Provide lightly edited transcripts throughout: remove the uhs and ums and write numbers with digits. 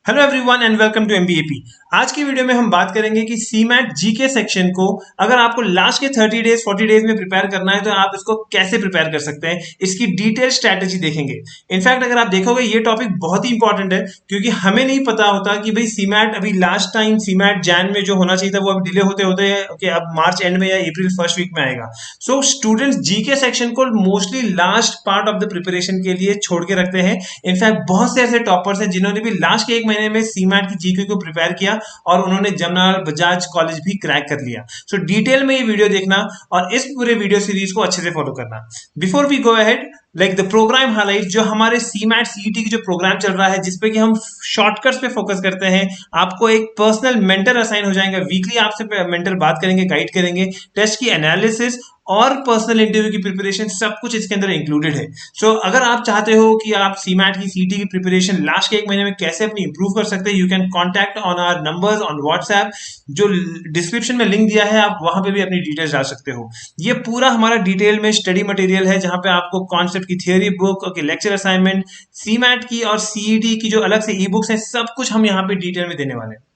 Hello everyone and welcome to MBAP. आज की video में हम बात करेंगे कि सीमैट जीके सेक्शन को अगर आपको लास्ट के 30 डेज 40 डेज में प्रिपेयर करना है तो आप इसको कैसे प्रिपेयर कर सकते हैं, इसकी डिटेल स्ट्रैटेजी देखेंगे। इनफैक्ट अगर आप देखोगे ये टॉपिक बहुत ही इंपॉर्टेंट है क्योंकि हमें नहीं पता होता कि भाई सीमैट अभी लास्ट टाइम सीमैट जैन में जो होना चाहिए था वो अब डिले होते होते अब मार्च एंड में या अप्रैल फर्स्ट वीक में आएगा। सो स्टूडेंट्स जीके सेक्शन को mostly last part of the preparation के लिए छोड़ के रखते हैं। इनफैक्ट बहुत से ऐसे टॉपर्स हैं जिन्होंने भी लास्ट के एक महीने में सीमैट की जीके को प्रिपेयर किया और उन्होंने जमनालाल बजाज कॉलेज भी क्रैक कर लिया। सो डिटेल में ये वीडियो देखना और इस पूरे वीडियो सीरीज को अच्छे से फॉलो करना। Before we go ahead, like the programme highlight, जो हमारे सीमैट सीईटी की जो प्रोग्राम चल रहा है जिसपे कि हम शॉर्टकट्स पे फोकस करते हैं। आपको एक पर्सनल मेंटर असाइन हो जाएगा, वीकली आपसे मेंटर बात करेंगे, गाइड करेंगे, टेस्ट की एनालिसिस और पर्सनल इंटरव्यू की प्रिपरेशन सब कुछ इसके अंदर इंक्लूडेड है। सो अगर आप चाहते हो कि आप सीमैट की सीटी की प्रिपरेशन लास्ट के एक महीने में कैसे अपनी इंप्रूव कर सकते हैं, you can contact on our numbers on WhatsApp, जो डिस्क्रिप्शन में लिंक दिया है, आप वहां पे भी अपनी डिटेल्स डाल सकते हो। ये पूरा हमारा डिटेल में स्टडी मटेरियल है जहां पे आपको कॉन्सेप्ट की theory book, lecture assignment, CMAT की और सीईटी की जो अलग से ई बुक्स हैं, सब कुछ हम यहाँ पे डिटेल में देने वाले हैं।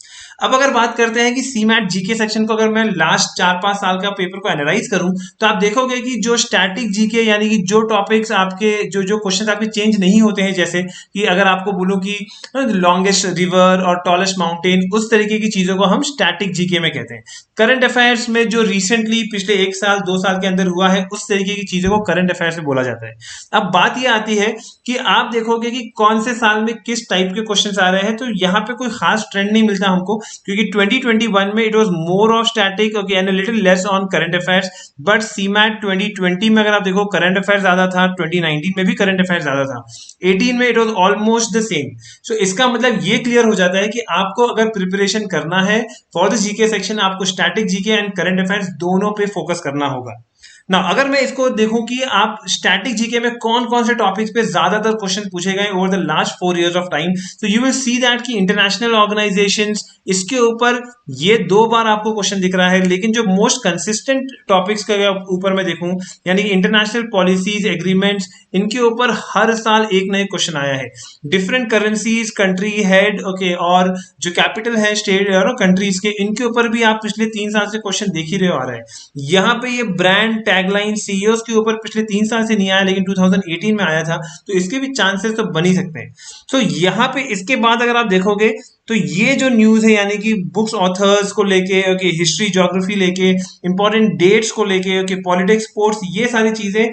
अब अगर बात करते हैं कि सीमैट जीके सेक्शन को अगर मैं लास्ट 4-5 साल का पेपर को एनालाइज करूं तो आप देखोगे कि जो स्टैटिक जीके यानी कि जो टॉपिक्स आपके जो क्वेश्चंस आपके चेंज नहीं होते हैं, जैसे कि अगर आपको बोलूं कि लॉन्गेस्ट रिवर और टॉलेस्ट माउंटेन, उस तरीके की चीजों को हम स्टैटिक जीके में कहते हैं। करंट अफेयर्स में जो रिसेंटली पिछले 1 साल 2 साल के अंदर हुआ है उस तरीके की चीजों को करंट अफेयर्स में बोला जाता है। अब बात यह आती है कि आप देखोगे कि कौन से साल में किस टाइप के क्वेश्चंस आ रहे हैं, तो यहाँ पे कोई खास ट्रेंड नहीं मिलता हमको क्योंकि 2021 में it was more of static okay and little less on current affairs. But CMAT 2020 में अगर आप देखो करंट अफेयर्स ज्यादा था, 2019 में भी करंट अफेयर्स ज्यादा था, 18 में it was almost the same. So इसका मतलब ये क्लियर हो जाता है कि आपको अगर प्रिपरेशन करना है फॉर द जीके सेक्शन, आपको static GK and current affairs दोनों पे फोकस करना होगा ना। अगर मैं इसको देखूं कि आप स्टैटिक जीके में कौन कौन से टॉपिक्स पे ज्यादातर क्वेश्चन पूछे गए over the last 4 years of time, तो यू विल सी दैट कि इंटरनेशनल ऑर्गेनाइजेशंस, इसके ऊपर ये 2 बार आपको क्वेश्चन दिख रहा है। लेकिन जो मोस्ट कंसिस्टेंट टॉपिक्स के ऊपर मैं देखूं यानी कि इंटरनेशनल पॉलिसीज एग्रीमेंट्स, इनके ऊपर हर साल एक नए क्वेश्चन आया है। Different currencies, country head okay, और जो कैपिटल है स्टेट कंट्रीज के, इनके ऊपर भी आप पिछले 3 साल से क्वेश्चन देख ही रहे हो आ रहा है। यहाँ पे ये ब्रांड टैगलाइन सीईओ के ऊपर पिछले 3 साल से नहीं आया लेकिन 2018 में आया था, तो इसके भी चांसेस तो बन ही सकते हैं। तो यहाँ पे इसके बाद अगर आप देखोगे तो ये जो न्यूज है यानी कि बुक्स ऑथर्स को लेके ओके, हिस्ट्री ज्योग्राफी लेके, इंपॉर्टेंट डेट्स को लेके ओके, पॉलिटिक्स स्पोर्ट्स, ये सारी चीजें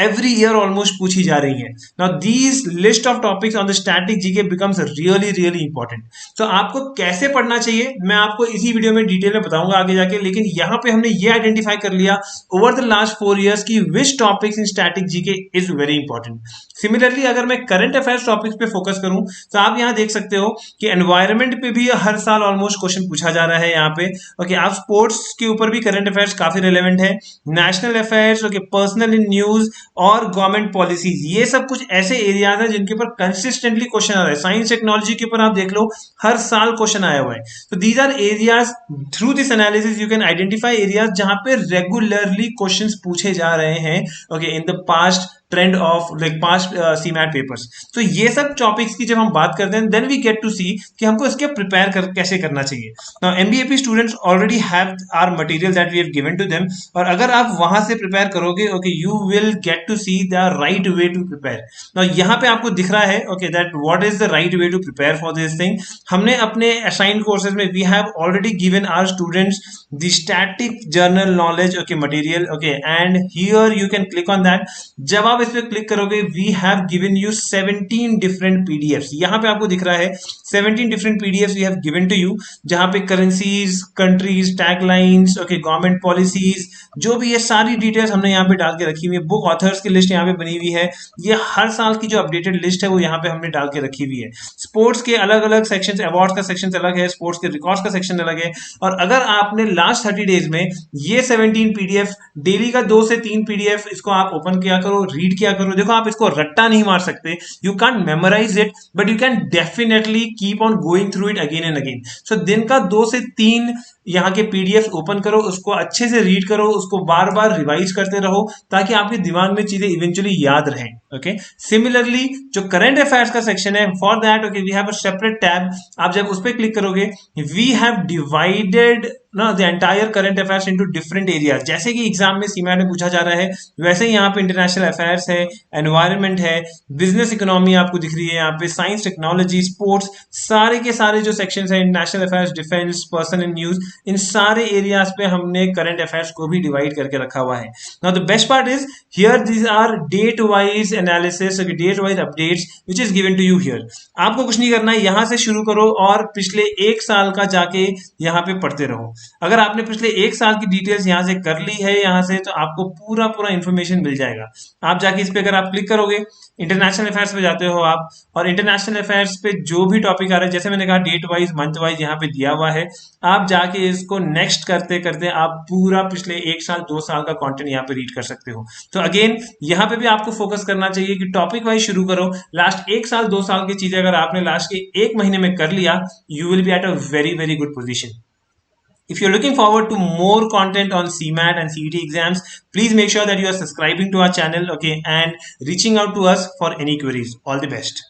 every year almost पूछी जा रही है। now these list of topics on the static GK becomes really important। तो आपको कैसे पढ़ना चाहिए मैं आपको इसी वीडियो में डिटेल में बताऊंगा आगे जाके, लेकिन यहाँ पे हमने ये आइडेंटिफाई कर लिया ओवर द लास्ट 4 years की which topics in static GK is very important। Similarly अगर मैं करंट अफेयर्स टॉपिक्स पे फोकस करूं तो आप यहाँ देख सकते हो कि एनवायरमेंट पे भी हर साल ऑलमोस्ट क्वेश्चन पूछा जा रहा है यहाँ पे ओके। आप स्पोर्ट्स के ऊपर भी करंट अफेयर्स काफी रिलेवेंट है, national affairs okay, personal in news और गवर्नमेंट पॉलिसीज, ये सब कुछ ऐसे एरियाज हैं जिनके ऊपर कंसिस्टेंटली क्वेश्चन आ रहा है। साइंस टेक्नोलॉजी के ऊपर आप देख लो हर साल क्वेश्चन आया हुआ है। तो these are areas, through this analysis you can identify areas जहां पे रेगुलरली क्वेश्चंस पूछे जा रहे हैं okay in the past trend of like past CMAT papers. तो ये सब टॉपिक्स की जब हम बात करते हैं then we get to see कि हमको इसके प्रिपेयर कैसे करना चाहिए। Now MBAP students already have our material that we have given to them, और अगर आप वहां से प्रिपेयर करोगे okay you will get to see the right way to prepare. Now यहाँ पे आपको दिख रहा है okay that what is the right way to prepare for this thing. हमने अपने असाइंड कोर्सेज में we have already given our students the static general knowledge okay material okay, and here you can click on that. जब आप इस पे click करोगे we have given you 17 different PDFs. यहां पे आपको दिख रहा है 17 different PDFs we have given to you, जहां पे currencies, countries, taglines okay, government policies, जो भी ये सारी डिटेल्स हमने यहाँ पे डाल के रखी हुई है। बुक ऑथर्स की लिस्ट यहाँ पे बनी हुई है, ये हर साल की जो अपडेटेड लिस्ट है वो यहाँ पे हमने डाल के रखी हुई है। स्पोर्ट्स के अलग अलग सेक्शन, अवार्ड्स का सेक्शन अलग है, स्पोर्ट्स के रिकॉर्ड्स का सेक्शन अलग है। और अगर आपने लास्ट 30 डेज में ये 17 पीडीएफ, डेली का 2 से 3 पीडीएफ इसको आप ओपन किया करो, रीड रीड किया करो। देखो आप इसको रट्टा नहीं मार सकते, you can't memorise it, but you can definitely keep on going through it again and again. So दिन का 2 से 3 यहाँ के पीडीएफ ओपन करो, उसको अच्छे से रीड करो, उसको बार बार रिवाइज करते रहो ताकि आपके दिमाग में चीजें इवेंचुअली याद रहें। ओके, सिमिलरली जो करंट अफेयर्स का सेक्शन है, for that okay we have a separate tab. आप जब उस पर क्लिक करोगे, वी हैव डिवाइडेड ना the entire current affairs into different areas. जैसे कि एग्जाम में सीमैट में पूछा जा रहा है, वैसे ही यहाँ पे इंटरनेशनल अफेयर्स है, एनवायरनमेंट है, बिजनेस इकोनॉमी आपको दिख रही है यहाँ पे, साइंस टेक्नोलॉजी, स्पोर्ट्स, सारे के सारे जो सेक्शंस हैं, international affairs, defence, person and news, इन सारे एरियाज पे हमने करंट अफेयर्स को भी डिवाइड करके रखा हुआ है। Now the best part is here these are date wise analysis, date wise updates which is given to you here. आपको कुछ नहीं करना है, यहां से शुरू करो और पिछले 1 साल का जाके यहाँ पे पढ़ते रहो। अगर आपने पिछले 1 साल की डिटेल्स यहां से कर ली है यहाँ से, तो आपको पूरा पूरा इंफॉर्मेशन मिल जाएगा। आप जाके इस पे अगर आप क्लिक करोगे, इंटरनेशनल अफेयर्स पे जाते हो आप, और इंटरनेशनल अफेयर्स पे जो भी टॉपिक आ रहा है, जैसे मैंने कहा डेट वाइज, मंथ वाइज यहाँ पे दिया हुआ है, आप जाके इसको नेक्स्ट करते करते आप पूरा पिछले 1 साल 2 साल का कंटेंट यहाँ पे रीड कर सकते हो। तो अगेन यहाँ पे भी आपको फोकस करना चाहिए कि टॉपिक वाइज शुरू करो। लास्ट 1 साल 2 साल की चीजें अगर आपने लास्ट के 1 महीने में कर लिया, you will be at a very very good position. If you're looking forward to more content on CMAT and CET exams, please make sure that you are subscribing to our channel, okay, and reaching out to us for any queries. All the best.